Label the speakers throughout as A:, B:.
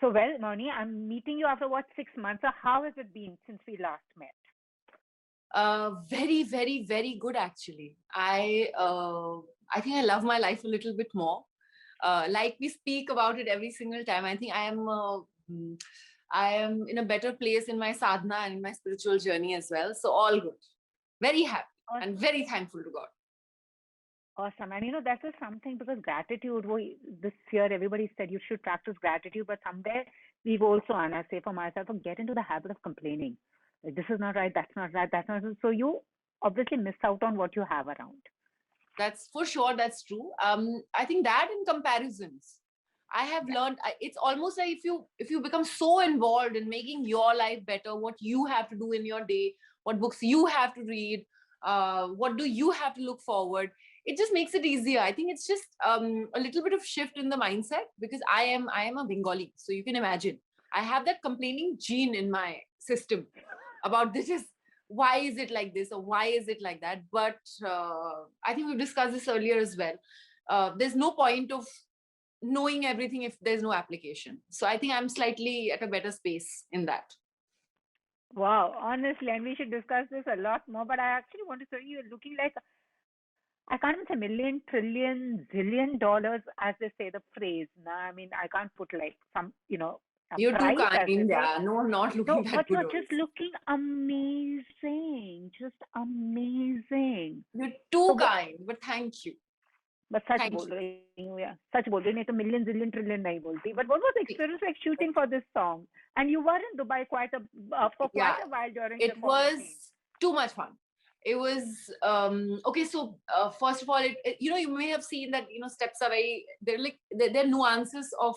A: So, well, Mouni, I'm meeting you after what, 6 months. So, how has it been since we last met?
B: Very, very, very good actually. I think I love my life a little bit more. Like we speak about it every single time. I think I am in a better place in my sadhana and in my spiritual journey as well. So all good. Very happy and very thankful to God.
A: Awesome. And that is something because gratitude, this year everybody said you should practice gratitude, but somewhere we've also, and I say for myself, get into the habit of complaining. Like, this is not right, that's not right, that's not right. So you obviously miss out on what you have around.
B: That's for sure, that's true. I think that in comparisons, I have learned it's almost like if you become so involved in making your life better, what you have to do in your day, what books you have to read, what do you have to look forward, it just makes it easier. I think it's just a little bit of shift in the mindset because I am a Bengali, so you can imagine I have that complaining gene in my system about this is why is it like this or why is it like that. But I think we've discussed this earlier as well. There's no point of knowing everything if there's no application. So I think I'm slightly at a better space in that.
A: Wow, honestly, and we should discuss this a lot more, but I actually want to say you're looking like, I can't even say million, trillion, zillion dollars, as they say the phrase. Nah, I mean, I can't put like some, a
B: You're too
A: price as
B: kind.
A: they say.
B: Yeah, no, I'm not looking
A: No,
B: that
A: but
B: good.
A: you're just looking amazing, just amazing.
B: You're too kind, but thank you.
A: But such बोल रही हूँ यार, सच बोल रही नहीं तो million, zillion, trillion नहीं बोलती. But what was the experience like shooting for this song? And you were in Dubai for quite a while during the quarantine.
B: It was too much fun. It was okay. So first of all, you may have seen that steps are they're nuances of.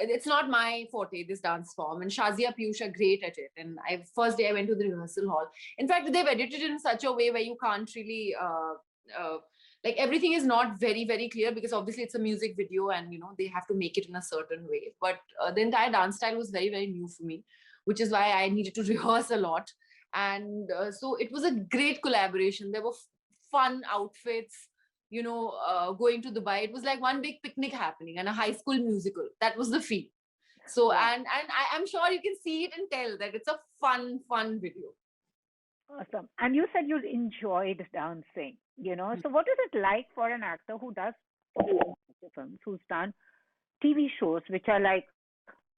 B: It's not my forte, this dance form, and Shazia Piyush are great at it. And first day I went to the rehearsal hall. In fact, they've edited it in such a way where you can't really like everything is not very, very clear because obviously it's a music video and they have to make it in a certain way. But the entire dance style was very, very new for me, which is why I needed to rehearse a lot. And so it was a great collaboration. There were fun outfits, going to Dubai. It was like one big picnic happening and a high school musical. That was the feel. So, wow. and I'm sure you can see it and tell that it's a fun video.
A: Awesome. And you said you enjoyed dancing, So what is it like for an actor who does films, who's done TV shows, which are like,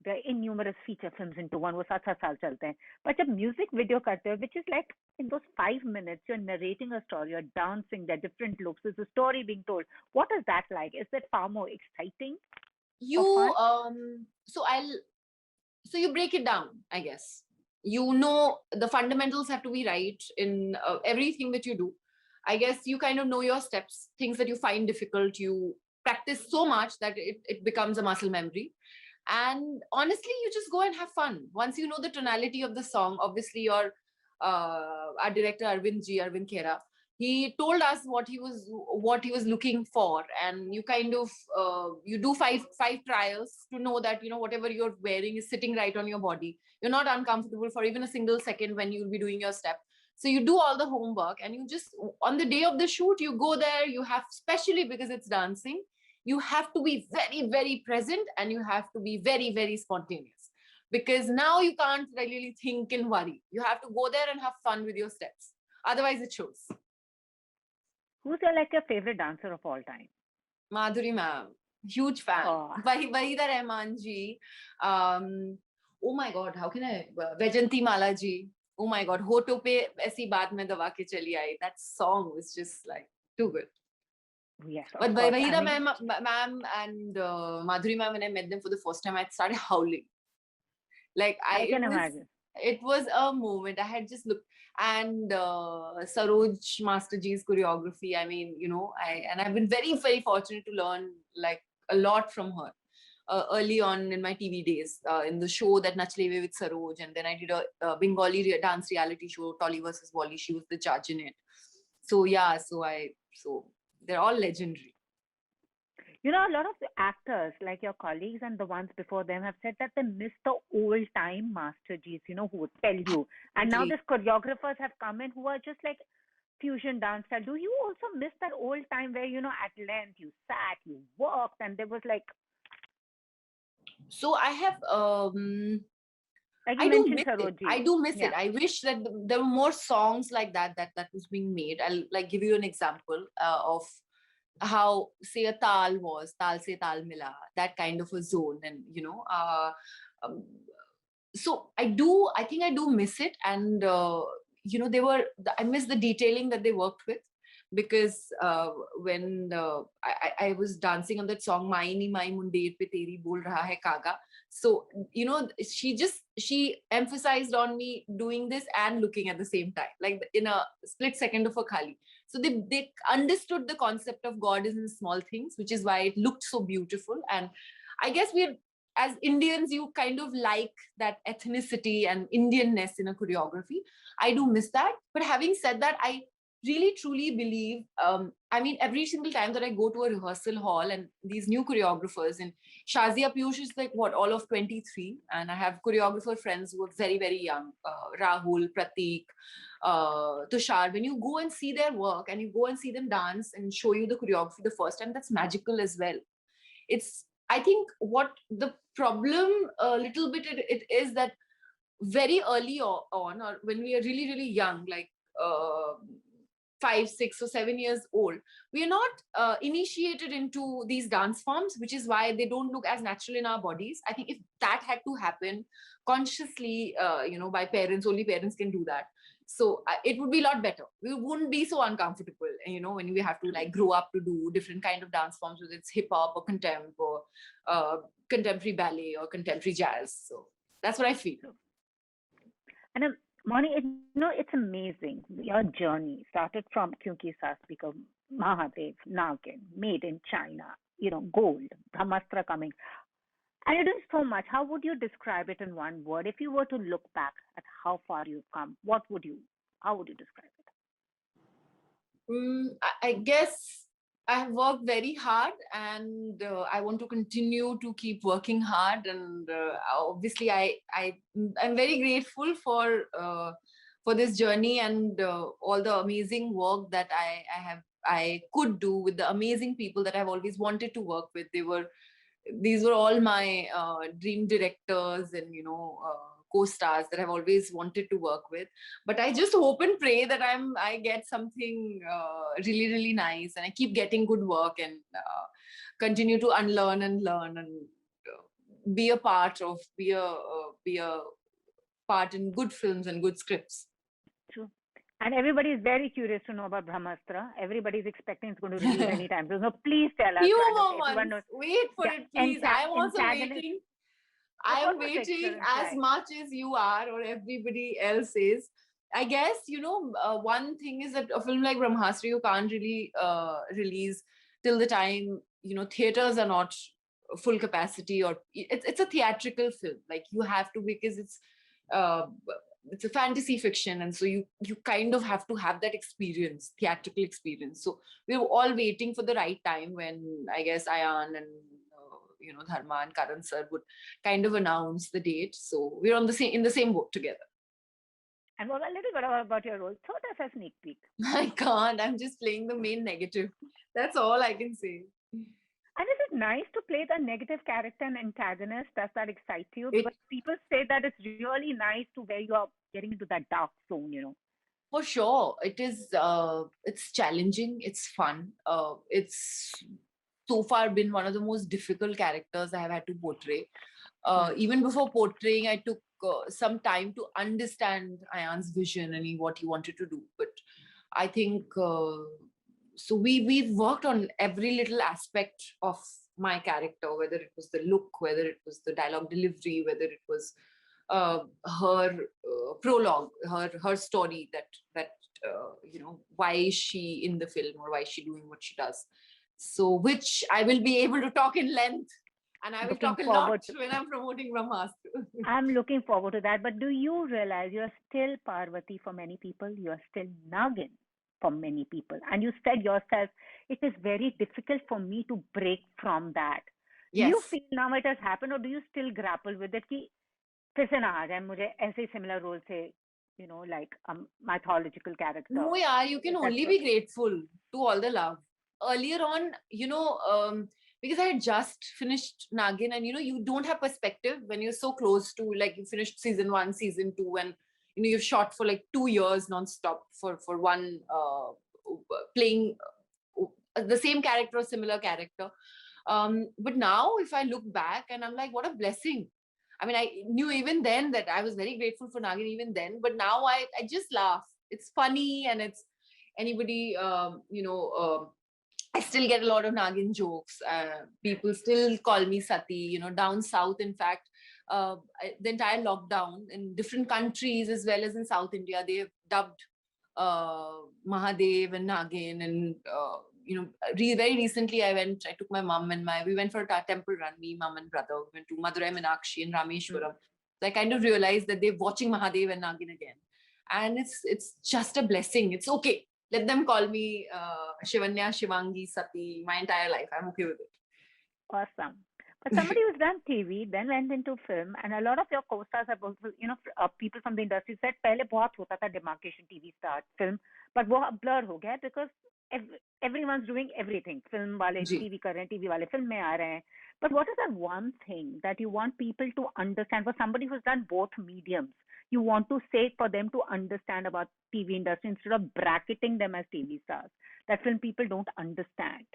A: they're innumerous feature films into one, वो 7 साल चलते हैं. But जब music video करते हो, which is like in those 5 minutes, you're narrating a story, you're dancing, there are different looks, there's a story being told. What is that like? Is that far more exciting?
B: So you break it down, I guess. The fundamentals have to be right in everything that you do. I guess you kind of know your steps, things that you find difficult, you practice so much that it becomes a muscle memory. And honestly, you just go and have fun. Once you know the tonality of the song, obviously our director Arvind Khera, he told us what he was looking for, and you kind of you do five trials to know that whatever you're wearing is sitting right on your body. You're not uncomfortable for even a single second when you'll be doing your step. So you do all the homework, and you just on the day of the shoot you go there. You have, especially because it's dancing, you have to be very, very present, and you have to be very, very spontaneous, because now you can't really think and worry. You have to go there and have fun with your steps. Otherwise it shows.
A: Who's your favorite dancer of all time?
B: Madhuri ma'am. Huge fan. Wahida Rahman ji. Oh my God, how can I? Vaijayanti Mala ji. Oh my God, Hoto pe aisi baat mein dawa ke chali aayi. That song was just like too good.
A: Yes,
B: but Wahida ma'am and Madhuri ma'am, when I met them for the first time, I started howling. Like
A: I can imagine.
B: It was a moment. I had just looked, and Saroj Master Ji's choreography. I mean, I've been very, very fortunate to learn like a lot from her early on in my TV days. In the show that Nach Leve with Saroj, and then I did a Bengali dance reality show, Tolly versus Wally. She was the judge in it. So yeah, so they're all legendary.
A: A lot of the actors, like your colleagues and the ones before them, have said that they miss the old-time Master Gs, who would tell you. And now these choreographers have come in who are just like fusion dance style. Do you also miss that old time where, at length you sat, you walked, and there was like...
B: So I have
A: Like you
B: I do
A: mentioned
B: miss it. I
A: Saroji.
B: do miss it.
A: Yeah.
B: I wish that there were more songs like that was being made. I'll like give you an example of how, say, a tal was, tal se tal mila, that kind of a zone, and um, so I think I do miss it, and I miss the detailing that they worked with, because when I was dancing on that song Mai ni mai mundeer pe teri bol raha hai kaga, so she emphasized on me doing this and looking at the same time, like in a split second of a khali. So they understood the concept of God is in small things, which is why it looked so beautiful. And I guess we're, as Indians, you kind of like that ethnicity and Indianness in a choreography. I do miss that. But having said that, I really truly believe, I mean, every single time that I go to a rehearsal hall and these new choreographers, and Shazia Piyush is like what, all of 23, and I have choreographer friends who are very, very young, Rahul, Pratik, Tushar. When you go and see their work and you go and see them dance and show you the choreography the first time, that's magical as well. It's, I think what the problem a little bit it is that very early on, or when we are really, really young, like 5, 6, or 7 years old, we are not initiated into these dance forms, which is why they don't look as natural in our bodies. I think if that had to happen consciously, by parents, only parents can do that. So it would be a lot better. We wouldn't be so uncomfortable, when we have to like grow up to do different kind of dance forms, whether it's hip hop or contempt or contemporary ballet or contemporary jazz. So that's what I feel.
A: And Moni, it's amazing. Your journey started from Kyunki Saas Speaker, Mahadev, Nagin, Made in China, Gold, Brahmastra coming. And it is so much. How would you describe it in one word? If you were to look back at how far you've come, how would you describe it?
B: I guess I have worked very hard, and I want to continue to keep working hard. And obviously, I'm very grateful for this journey and all the amazing work that I could do with the amazing people that I've always wanted to work with. These were all my dream directors and co-stars that I've always wanted to work with. But I just hope and pray that I get something really, really nice, and I keep getting good work, and continue to unlearn and learn, and be a part of be a part in good films and good scripts.
A: True. And everybody is very curious to know about Brahmastra. Everybody is expecting it's going to release anytime. So please tell us.
B: Few
A: Kind of
B: more
A: everyone
B: months.
A: knows.
B: Wait for
A: Yeah,
B: it, please. I am also
A: antagonist.
B: waiting.
A: But
B: I
A: what
B: am
A: was the
B: waiting
A: experience
B: as
A: like?
B: much as you are, or everybody else is. I guess, one thing is that a film like Brahmastra, you can't really release till the time, theaters are not full capacity, or it's a theatrical film. Like you have to, because uh, it's a fantasy fiction. And so you kind of have to have that experience, theatrical experience. So we were all waiting for the right time when I guess Ayan and Dharma and Karan sir would kind of announce the date. So we're in the same boat together.
A: And what a little bit about your role. Thought as a sneak peek.
B: I can't. I'm just playing the main negative. That's all I can say.
A: And is it nice to play the negative character and antagonist? Does that excite you? Because people say that it's really nice to where you are getting into that dark zone.
B: For sure. It is, it's challenging. It's fun. It's so far been one of the most difficult characters I have had to portray. Even before portraying, I took some time to understand Ayan's vision and what he wanted to do. But I think so. We've worked on every little aspect of my character, whether it was the look, whether it was the dialogue delivery, whether it was her prologue, her story, that why is she in the film, or why is she doing what she does. So, which I will be able to talk in length. And I will talk a lot when I'm promoting Brahmastra.
A: I'm looking forward to that. But do you realize you're still Parvati for many people? You're still Nagin for many people. And you said yourself, it is very difficult for me to break from that. Yes. Do you feel now it has happened, or do you still grapple with it? कि फिर से ना आ जाए मुझे ऐसे similar role से, like a mythological character.
B: No, yeah, you can only be grateful to all the love. Earlier on, because I had just finished Nagin, and you don't have perspective when you're so close to, like, you finished season 1, season 2, and you've shot for like 2 years non-stop for one playing the same character or similar character. But now if I look back, and I'm like, what a blessing. I mean, I knew even then that I was very grateful for Nagin even then, but now I just laugh. It's funny, and it's anybody, I still get a lot of Nagin jokes. People still call me Sati, down south. In fact, the entire lockdown in different countries as well as in South India, they've dubbed Mahadev and Nagin. And, very recently I took my mom and we went for a temple run, me, mom and brother. We went to Madurai, Meenakshi and Rameshwaram. So I kind of realized that they're watching Mahadev and Nagin again. And it's just a blessing. It's okay. Let them call me Shivanya, Shivangi, Sati, my entire life. I'm okay with it.
A: Awesome. But somebody who's done TV, then went into film, and a lot of your co-stars have also, people from the industry said, पहले बहुत होता था demarcation TV start film, but वो blur हो गया because everyone's doing everything. Film वाले TV कर रहे हैं, TV वाले film में आ रहे हैं. But what is that one thing that you want people to understand for somebody who's done both mediums? You want to say for them to understand about TV industry instead of bracketing them as TV stars that film people don't understand.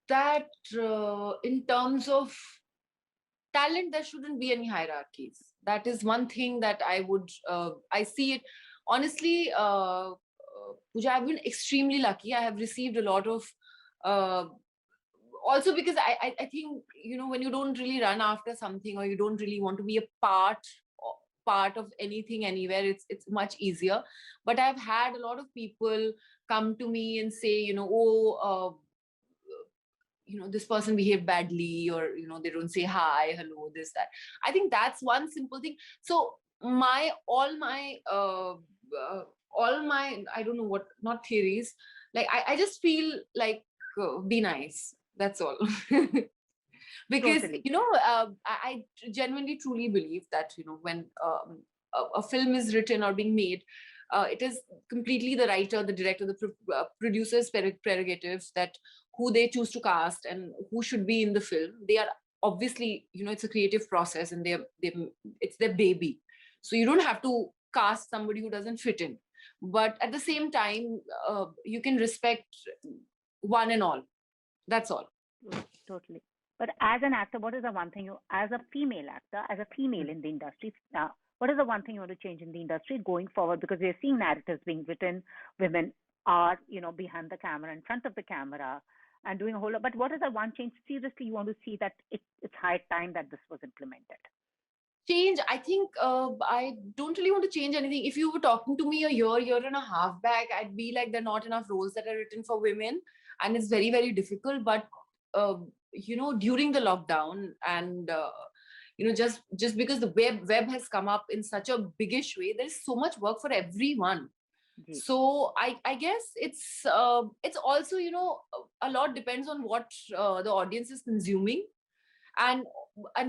B: That in terms of talent, there shouldn't be any hierarchies. That is one thing that I see it. Honestly, Pooja, I've been extremely lucky. I have received a lot of, also because I think, when you don't really run after something, or you don't really want to be a part of anything anywhere, it's much easier. But I've had a lot of people come to me and say, this person behaved badly, or, they don't say hi, hello, this, that. I think that's one simple thing. So all my, I don't know what, not theories. Like, I just feel like, be nice. That's all. Because,
A: Totally.
B: I genuinely, truly believe that, when a film is written or being made, it is completely the writer, the director, the producer's prerogatives that who they choose to cast and who should be in the film. They are obviously, it's a creative process, and it's their baby. So you don't have to cast somebody who doesn't fit in. But at the same time, you can respect one and all. That's all.
A: Totally. But as an actor, what is the one thing as a female actor, as a female in the industry, what is the one thing you want to change in the industry going forward? Because we're seeing narratives being written, women are, behind the camera, in front of the camera, and doing a whole lot. But what is the one change seriously you want to see that it's high time that this was implemented?
B: Change, I think I don't really want to change anything. If you were talking to me a year and a half back, I'd be like, there are not enough roles that are written for women, and it's very, very difficult. But during the lockdown, and just because the web has come up in such a biggish way, there's so much work for everyone. So I guess it's also, a lot depends on what the audience is consuming, and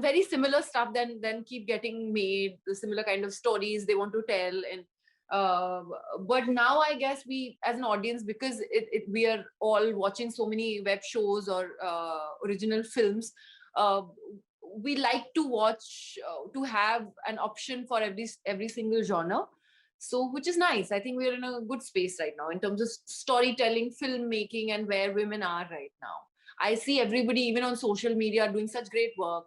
B: very similar stuff then keep getting made, the similar kind of stories they want to tell. And but now I guess we as an audience, because we are all watching so many web shows or original films, we like to watch to have an option for every single genre. So, which is nice. I think we're in a good space right now in terms of storytelling, filmmaking, and where women are right now. I see everybody, even on social media, doing such great work,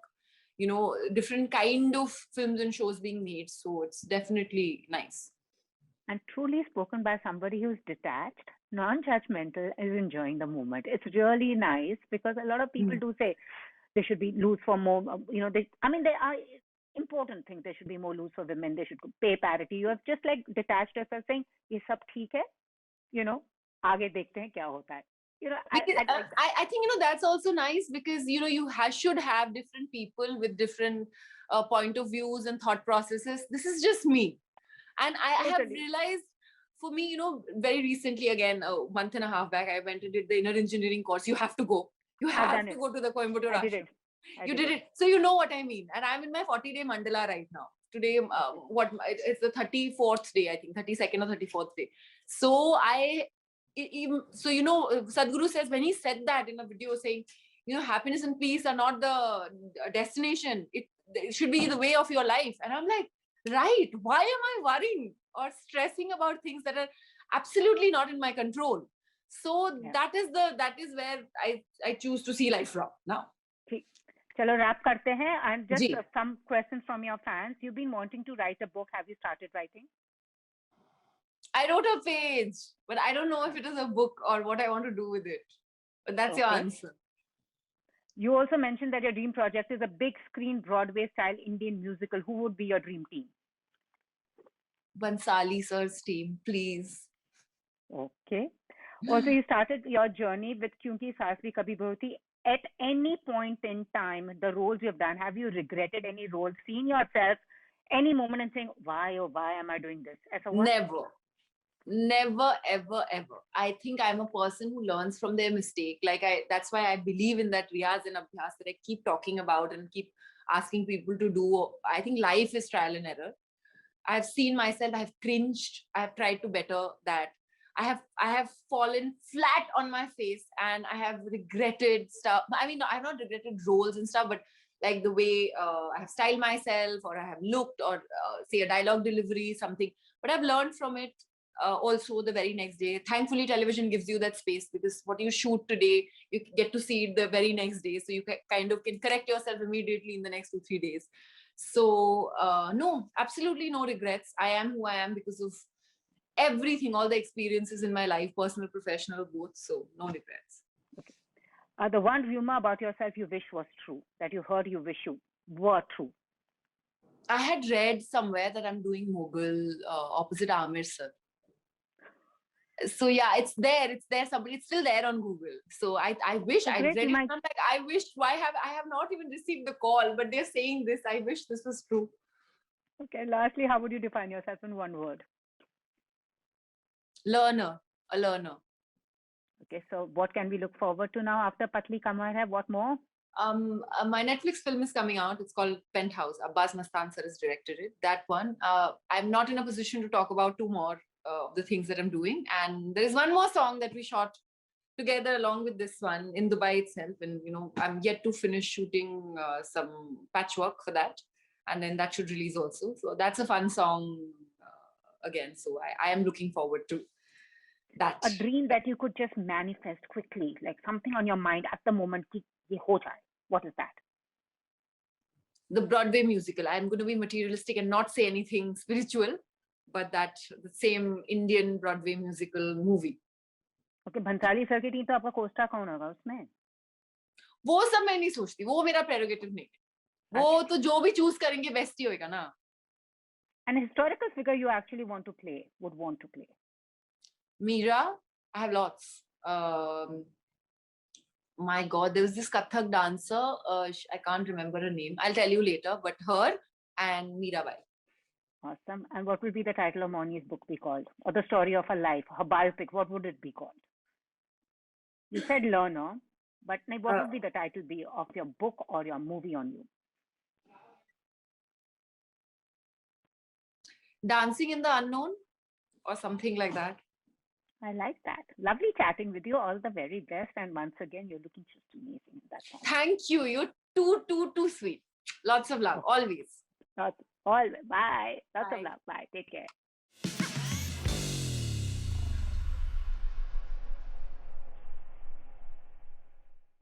B: different kind of films and shows being made. So it's definitely nice.
A: And truly spoken by somebody who's detached, non-judgmental, is enjoying the moment. It's really nice, because a lot of people do say they should be loose for more, there are important things. There should be more loose for women. They should pay parity. You have just like detached yourself saying, ये सब ठीक है, आगे देखते हैं क्या होता है.
B: I think, that's also nice, because, you should have different people with different point of views and thought processes. This is just me. And I have realized, for me, very recently, again, a month and a half back, I went and did the inner engineering course. You have to go. You have to go to the Coimbatore ashram. You did it. So you know what I mean. And I'm in my 40-day mandala right now. Today, it's the 34th day, I think, 32nd or 34th day. So I So, Sadhguru says, when he said that in a video saying, happiness and peace are not the destination. It should be the way of your life. And I'm like, right, why am I worrying or stressing about things that are absolutely not in my control? So that is where I choose to see life from now.
A: Chalo, wrap karte hain. And just some questions from your fans. You've been wanting to write a book. Have you started writing?
B: I wrote a page, but I don't know if it is a book or what I want to do with it. But that's your answer.
A: You also mentioned that your dream project is a big screen Broadway style Indian musical. Who would be your dream team?
B: Bhansali sir's team, please.
A: Okay. Also, you started your journey with Kyunki Saas Bhi Kabhi Bahu Thi. At any point in time, the roles you've done, have you regretted any roles, seeing yourself any moment and saying, why am I doing this?
B: Never, ever, ever. I think I'm a person who learns from their mistake. That's why I believe in that riyaz and abhyas that I keep talking about and keep asking people to do. I think life is trial and error. I've seen myself, I've cringed, I've tried to better that. I have fallen flat on my face and I have regretted stuff. I mean, I've not regretted roles and stuff, but like the way I have styled myself or I have looked or say a dialogue delivery, something. But I've learned from it also the very next day. Thankfully, television gives you that space because what you shoot today, you get to see it the very next day. So you can correct yourself immediately in the next 2-3 days. So no, absolutely no regrets. I am who I am because of everything, all the experiences in my life, personal, professional, both. So no regrets.
A: Okay. The one rumor about yourself you wish was true, that you heard you wish you were true.
B: I had read somewhere that I'm doing Mughal opposite Amir sir. So yeah, it's there. It's still there on Google. So I wish I'd read it. I'm like, I wish. I have not even received the call, but they're saying this. I wish this was true.
A: Okay. Lastly, how would you define yourself in one word?
B: Learner. A learner.
A: Okay. So what can we look forward to now after Patli Kamariya? What more?
B: My Netflix film is coming out. It's called Penthouse. Abbas-Mustan sir has directed it. That one. I'm not in a position to talk about two more of the things that I'm doing. And there is one more song that we shot together along with this one in Dubai itself. And, I'm yet to finish shooting some patchwork for that. And then that should release also. So that's a fun song again. So I am looking forward to that.
A: A dream that you could just manifest quickly, like something on your mind at the moment. What is that?
B: The Broadway musical. I'm going to be materialistic and not say anything spiritual, but the same Indian Broadway musical movie.
A: Okay, Bhansali sir की team तो आपका Costa कौन होगा उसमें?
B: वो सब मैं नहीं सोचती, वो मेरा प्रेरोगेटिव नहीं है. वो तो जो भी चूज करेंगे बेस्ट ही होएगा ना.
A: An historical figure you actually would want to play?
B: Meera, I have lots. My God, there was this Kathak dancer. I can't remember her name. I'll tell you later. But her and Meerabai.
A: Awesome. And what will be the title of Mouni's book be called? Or the story of her life, her biopic, what would it be called? You said Learner, but what would be the title be of your book or your movie on you?
B: Dancing in the Unknown or something like that.
A: I like that. Lovely chatting with you. All the very best. And once again, you're looking just amazing.
B: Thank you. You're too sweet. Lots of love. Always.
A: Always. Bye. Lots of love. Bye. Take care.